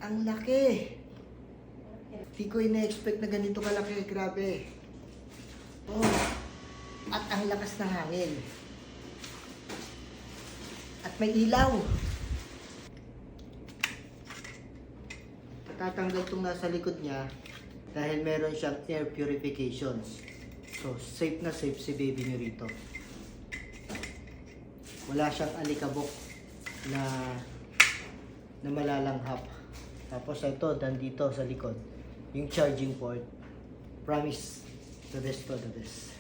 Ang laki. Hindi ko ina-expect na ganito kalaki. Grabe. Oh. At ang lakas ng hangin. At may ilaw. Tatanggal itong nasa likod niya dahil meron siyang air purifications. So, safe na safe si baby niyo rito. Wala siyang alikabok na malalanghap. Tapos ito, nandito sa likod, yung charging port. Promise, the best for the best.